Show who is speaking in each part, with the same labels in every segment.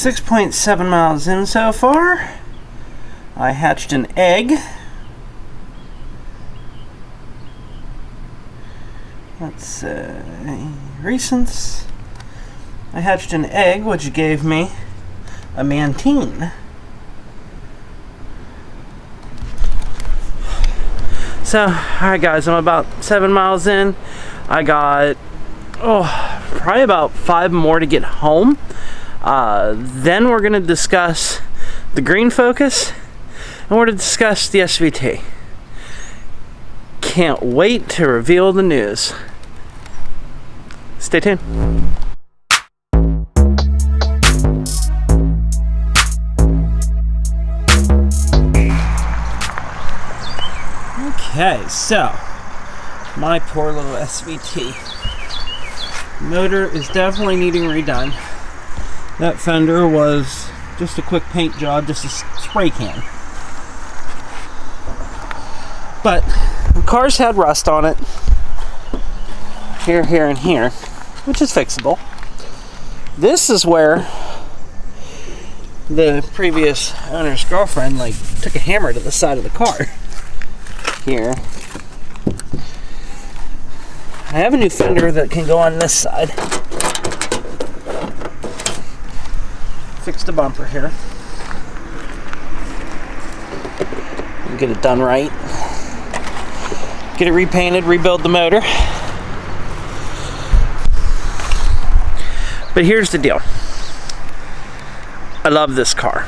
Speaker 1: 6.7 miles in so far. I hatched an egg. Let's say recents. I hatched an egg, which gave me a mantine. So, alright guys, I'm about 7 miles in. I got, probably about 5 more to get home. Then we're going to discuss the green focus, and we're going to discuss the SVT. Can't wait to reveal the news. Stay tuned. Okay, so my poor little SVT motor is definitely needing redone. That fender was just a quick paint job, just a spray can. But the car's had rust on it. Here, here, and here, which is fixable. This is where the previous owner's girlfriend took a hammer to the side of the car. Here. I have a new fender that can go on this side. Fix the bumper here. Get it done right. Get it repainted, rebuild the motor. But here's the deal. I love this car.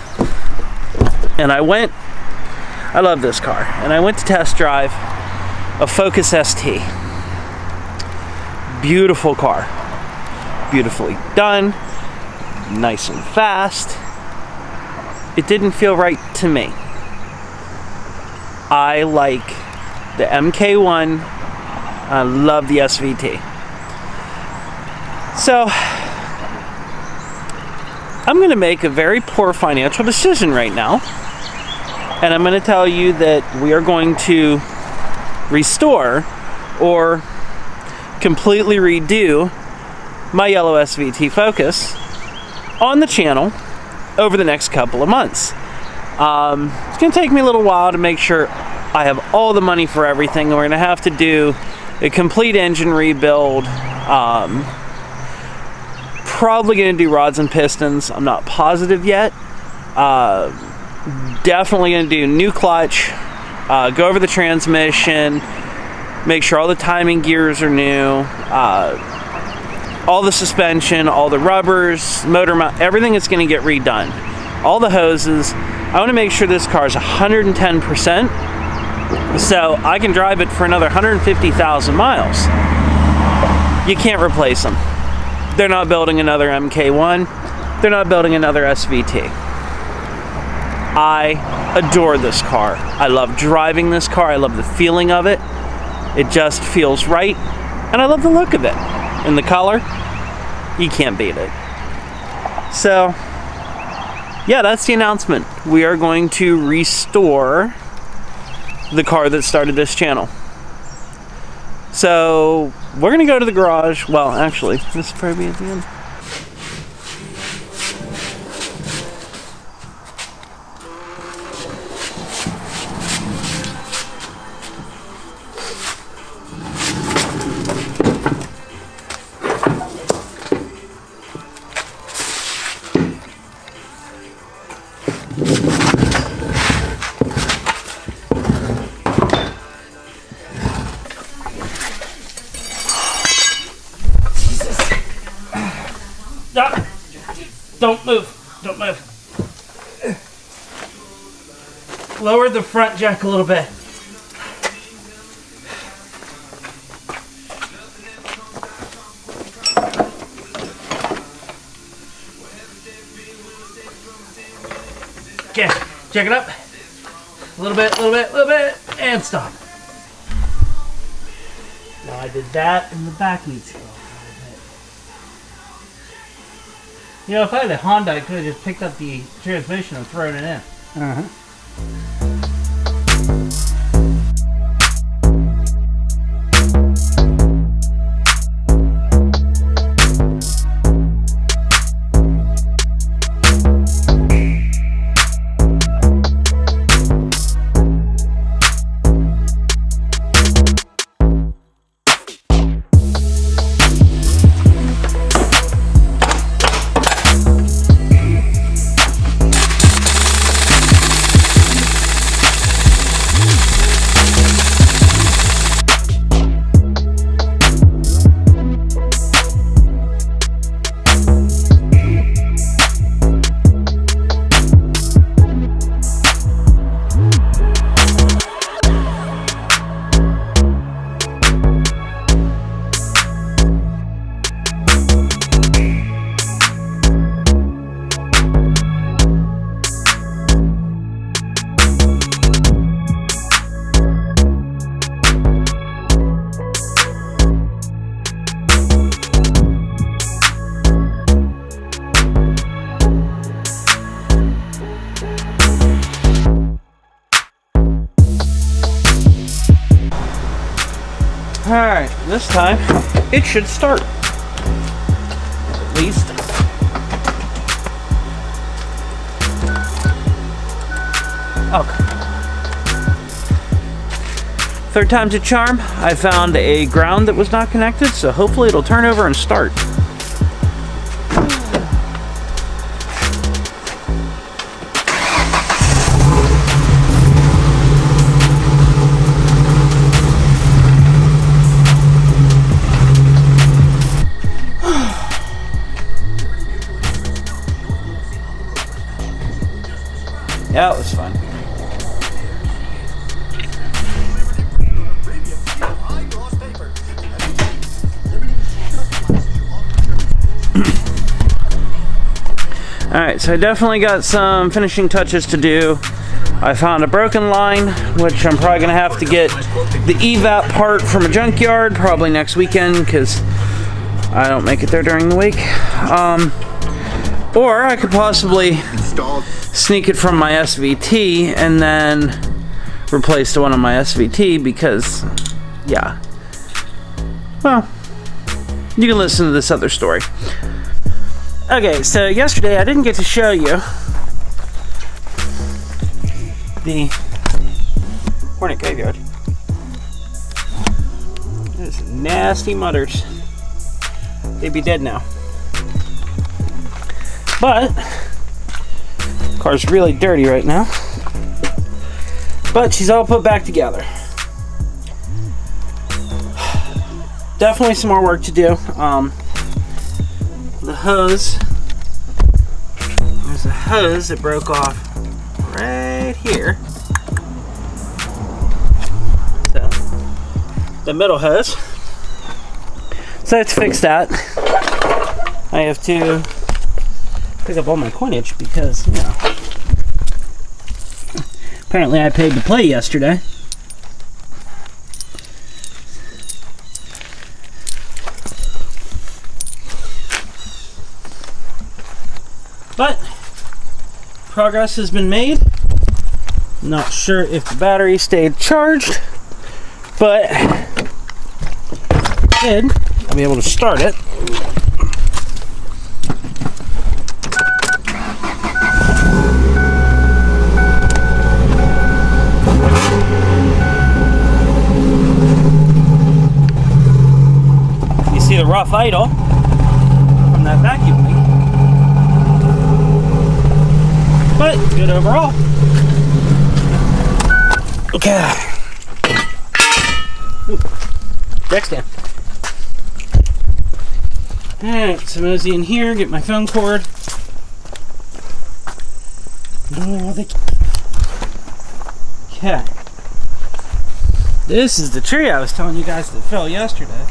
Speaker 1: And I love this car. And I went to test drive a Focus ST. Beautiful car. Beautifully done. Nice and fast. It didn't feel right to me. I like the MK1. I love the SVT. So, I'm going to make a very poor financial decision right now. And I'm going to tell you that we are going to restore or completely redo my yellow SVT Focus on the channel over the next couple of months. It's going to take me a little while to make sure I have all the money for everything. And we're going to have to do a complete engine rebuild. Probably going to do rods and pistons. I'm not positive yet. Definitely going to do new clutch, go over the transmission, make sure all the timing gears are new, all the suspension, all the rubbers, motor mount, everything is going to get redone. All the hoses. I want to make sure this car is 110%, so I can drive it for another 150,000 miles. You can't replace them. They're not building another MK1. They're not building another SVT. I adore this car. I love driving this car. I love the feeling of it. It just feels right. And I love the look of it. And the color, you can't beat it. So, yeah, that's the announcement. We are going to restore the car that started this channel. So, we're going to go to the garage. Well, actually, this will probably be at the end. Don't move. Don't move. Lower the front jack a little bit. Okay, check it up. A little bit, and stop. Now I did that, and the back needs to go. You know, if I had a Honda, I could have just picked up the transmission and thrown it in. Uh-huh. Alright, this time it should start. At least. Okay. Third time's a charm. I found a ground that was not connected, so hopefully it'll turn over and start. Yeah, it was fun. Alright, so I definitely got some finishing touches to do. I found a broken line, which I'm probably going to have to get the evap part from a junkyard probably next weekend because I don't make it there during the week. Or I could possibly sneak it from my SVT and then replace the one on my SVT because, yeah. Well, you can listen to this other story. Okay, so yesterday I didn't get to show you the hornet graveyard. There's nasty mutters. They'd be dead now. But the car's really dirty right now. But she's all put back together. Definitely some more work to do. The hose. There's a hose that broke off right here. So the middle hose. So I have to fix that. I have to pick up all my coinage because, you know, apparently I paid to play yesterday. But progress has been made. Not sure if the battery stayed charged, but it did. I'll be able to start it. You see the rough idle from that vacuum leak. But good overall. Okay. Jack stand. Alright, so mosey in here, get my phone cord. Okay. This is the tree I was telling you guys that fell yesterday.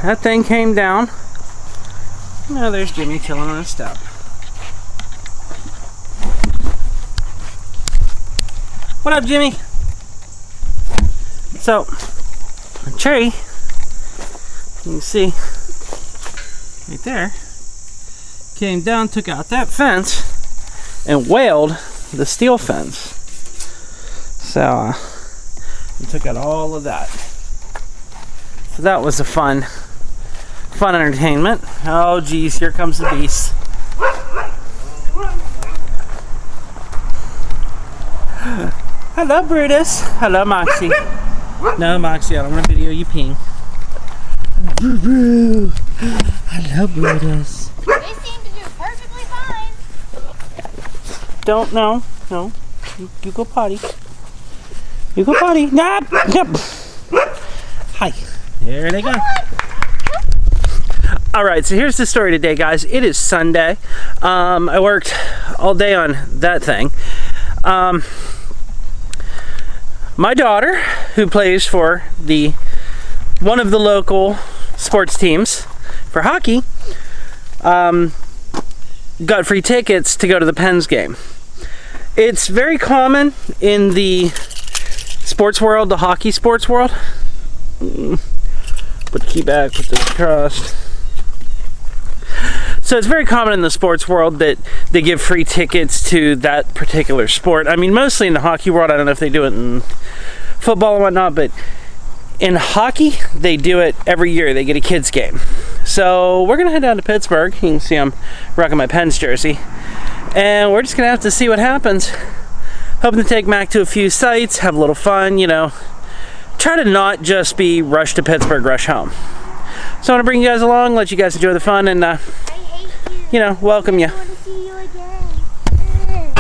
Speaker 1: That thing came down. Now there's Jimmy chilling on his step. What up, Jimmy? So, the tree, you can see right there, came down, took out that fence, and whaled the steel fence. So, we took out all of that. So that was a fun entertainment. Oh, geez, here comes the beast. Hello, Brutus. Hello, Moxie. No, Moxie, I don't want to video you peeing. Hello, Brutus.
Speaker 2: They seem to do perfectly fine.
Speaker 1: Don't, no. You go potty. You go potty. Nah. Hi. There they go. Alright, so here's the story today, guys. It is Sunday. I worked all day on that thing. My daughter, who plays for one of the local sports teams for hockey, got free tickets to go to the Pens game. It's very common in the sports world, the hockey sports world. Put the key back, put this across. So it's very common in the sports world that they give free tickets to that particular sport. I mean, mostly in the hockey world. I don't know if they do it in football and whatnot, but in hockey, they do it every year. They get a kids game. So we're gonna head down to Pittsburgh. You can see I'm rocking my Pens jersey. And we're just gonna have to see what happens. Hoping to take Mac to a few sites, have a little fun, you know. Try to not just be rush to Pittsburgh, rush home. So I want to bring you guys along, let you guys enjoy the fun, and you know, welcome you.
Speaker 2: I want to see you again.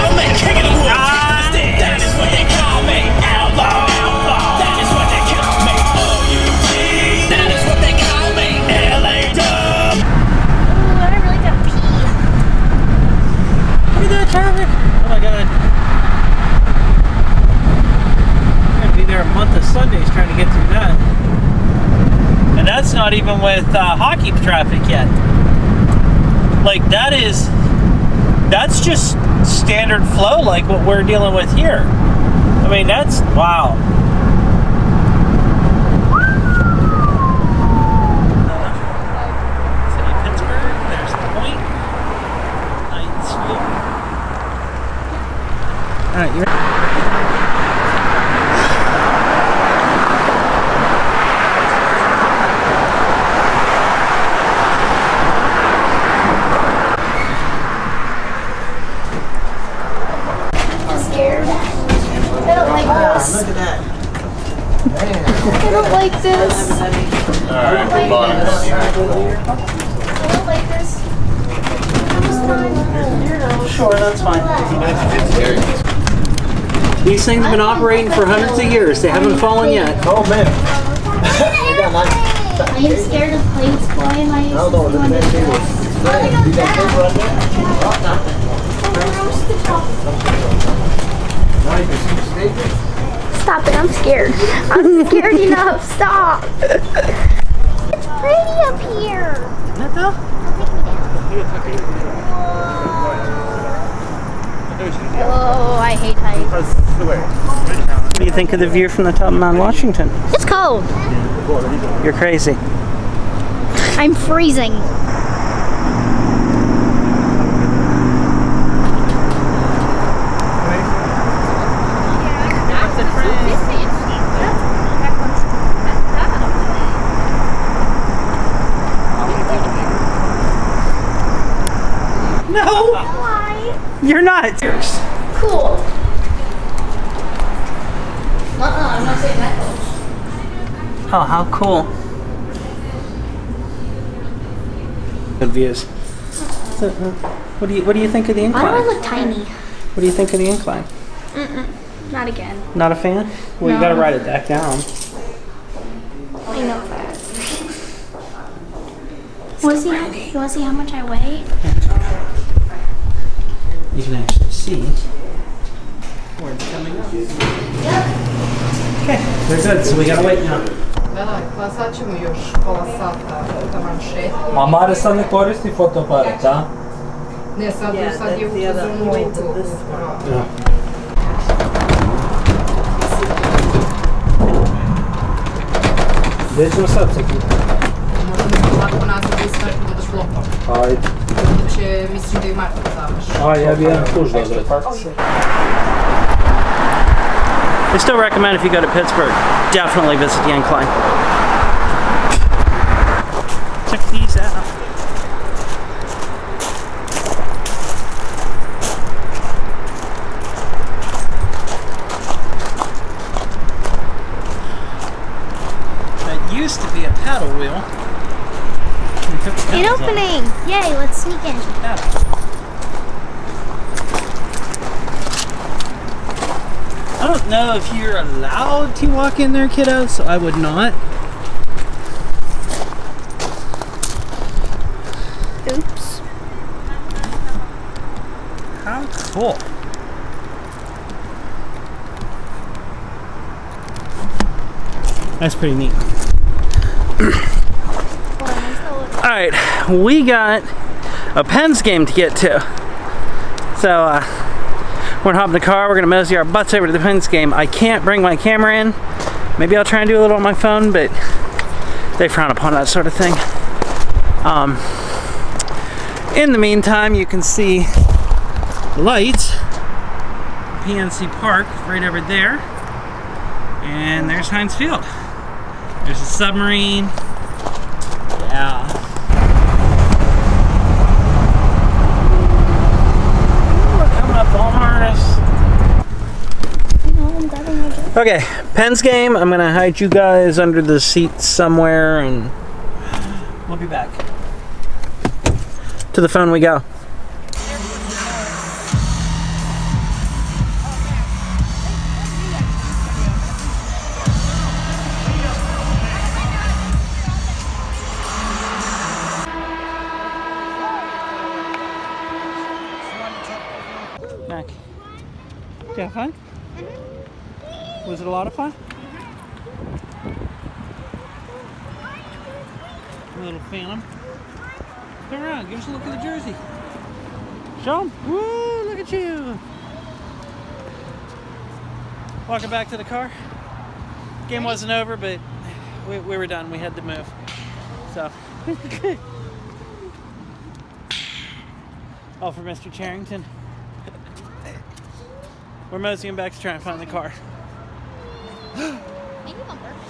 Speaker 1: Oh my god. I'm gonna be there a month of Sundays trying to get through that. And that's not even with hockey traffic yet. Like that's just standard flow like what we're dealing with here. I mean, that's, wow. City of Pittsburgh, there's the point. Alright, you're
Speaker 2: Scared. I don't like this.
Speaker 3: Look at that.
Speaker 2: I don't like this. I don't like this. Almost done.
Speaker 1: sure, that's fine. These things have been operating for hundreds of years. They haven't fallen yet.
Speaker 3: Oh man.
Speaker 2: I am scared of plates flying. I used to
Speaker 3: No, look at that table. You got paper right there?
Speaker 2: Stop it, I'm scared. I'm scared enough. Stop. It's pretty up here.
Speaker 1: Isn't it though?
Speaker 2: Oh, I hate heights.
Speaker 1: What do you think of the view from the top of Mount Washington?
Speaker 2: It's cold.
Speaker 1: You're crazy.
Speaker 2: I'm freezing.
Speaker 1: No,
Speaker 2: Why?
Speaker 1: you're not.
Speaker 2: Cool. I'm not saying that close.
Speaker 1: Oh, how cool. Good views. So, what do you think of the
Speaker 2: Why do I
Speaker 1: incline?
Speaker 2: look tiny?
Speaker 1: What do you think of the incline?
Speaker 2: Not again.
Speaker 1: Not a fan? Well, you
Speaker 2: No.
Speaker 1: gotta write it back down.
Speaker 2: I know that. You want to see how much I weigh?
Speaker 1: You can actually see where it's coming up. Okay, they're good, so we gotta wait now.
Speaker 4: Pa sad ćemo još pola sata taman šetati.
Speaker 5: Ma Mare sad ne koristi fotoaparat, a?
Speaker 4: Ne, sad je u fazonu
Speaker 1: Yeah.
Speaker 5: Gdje ćemo sad se kupiti?
Speaker 4: možemo lako nazad i sve budeš lopom.
Speaker 5: Ajde.
Speaker 4: Će, mislim da i Marko zavaš.
Speaker 5: Aj, ja bi jedan kuš dobro.
Speaker 1: I still recommend if you go to Pittsburgh, definitely visit the incline. Check these out. That used to be a paddle wheel. We took the
Speaker 2: Get
Speaker 1: pedals off.
Speaker 2: opening! Yay, let's sneak in.
Speaker 1: I don't know if you're allowed to walk in there, kiddos, so I would not.
Speaker 2: Oops.
Speaker 1: How cool. That's pretty neat. Alright, we got a Pens game to get to. So, we're gonna hop in the car, we're gonna mosey our butts over to the Pens game. I can't bring my camera in. Maybe I'll try and do a little on my phone, but they frown upon that sort of thing. In the meantime, you can see the lights. PNC Park right over there. And there's Heinz Field. There's a submarine. Yeah. We're coming up on us. Okay, Penn's game. I'm gonna hide you guys under the seat somewhere, and we'll be back. To the phone we go. Mac, did you have fun? Was it a lot of fun? A little phantom. Turn around, give us a look at the jersey. Show 'em. Woo, look at you. Walking back to the car. Game wasn't over, but we were done. We had to move. So, all for Mr. Charrington. We're moseying back to try and find the car.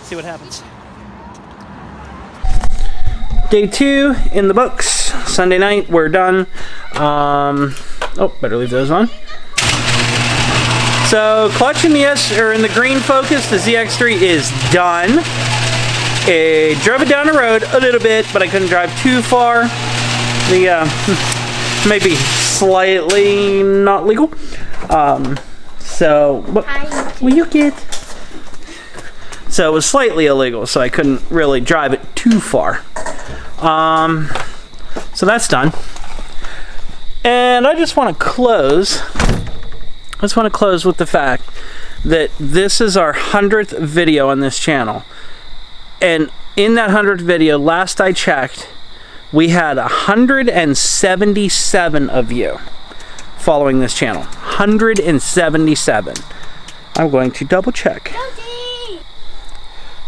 Speaker 1: See what happens. Day 2 in the books. Sunday night, we're done. Oh, better leave those on. So, clutch in the green Focus, the ZX3 is done. I drove it down the road a little bit, but I couldn't drive too far. The maybe slightly not legal. So, what will you get? So it was slightly illegal, so I couldn't really drive it too far. So that's done. And I just want to close. I just want to close with the fact that this is our 100th video on this channel. And in that 100th video, last I checked, we had 177 of you following this channel. 177. I'm going to double check.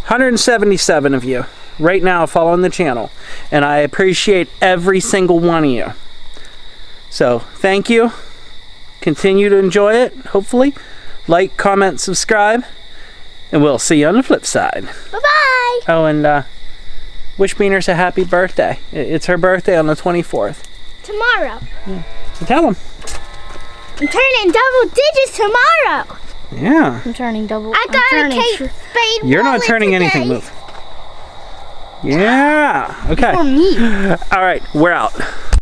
Speaker 1: 177 of you right now following the channel, and I appreciate every single one of you. So thank you. Continue to enjoy it, hopefully. Like, comment, subscribe, and we'll see you on the flip side.
Speaker 2: Bye-bye.
Speaker 1: Oh, and wish Beaners a happy birthday. It's her birthday on the 24th.
Speaker 2: Tomorrow.
Speaker 1: Yeah. So tell them.
Speaker 2: I'm turning double digits tomorrow.
Speaker 1: Yeah.
Speaker 2: I'm turning double. I got a Kate Spade.
Speaker 1: You're not turning
Speaker 2: today.
Speaker 1: anything. Move. Yeah. Okay.
Speaker 2: For me.
Speaker 1: All right. We're out.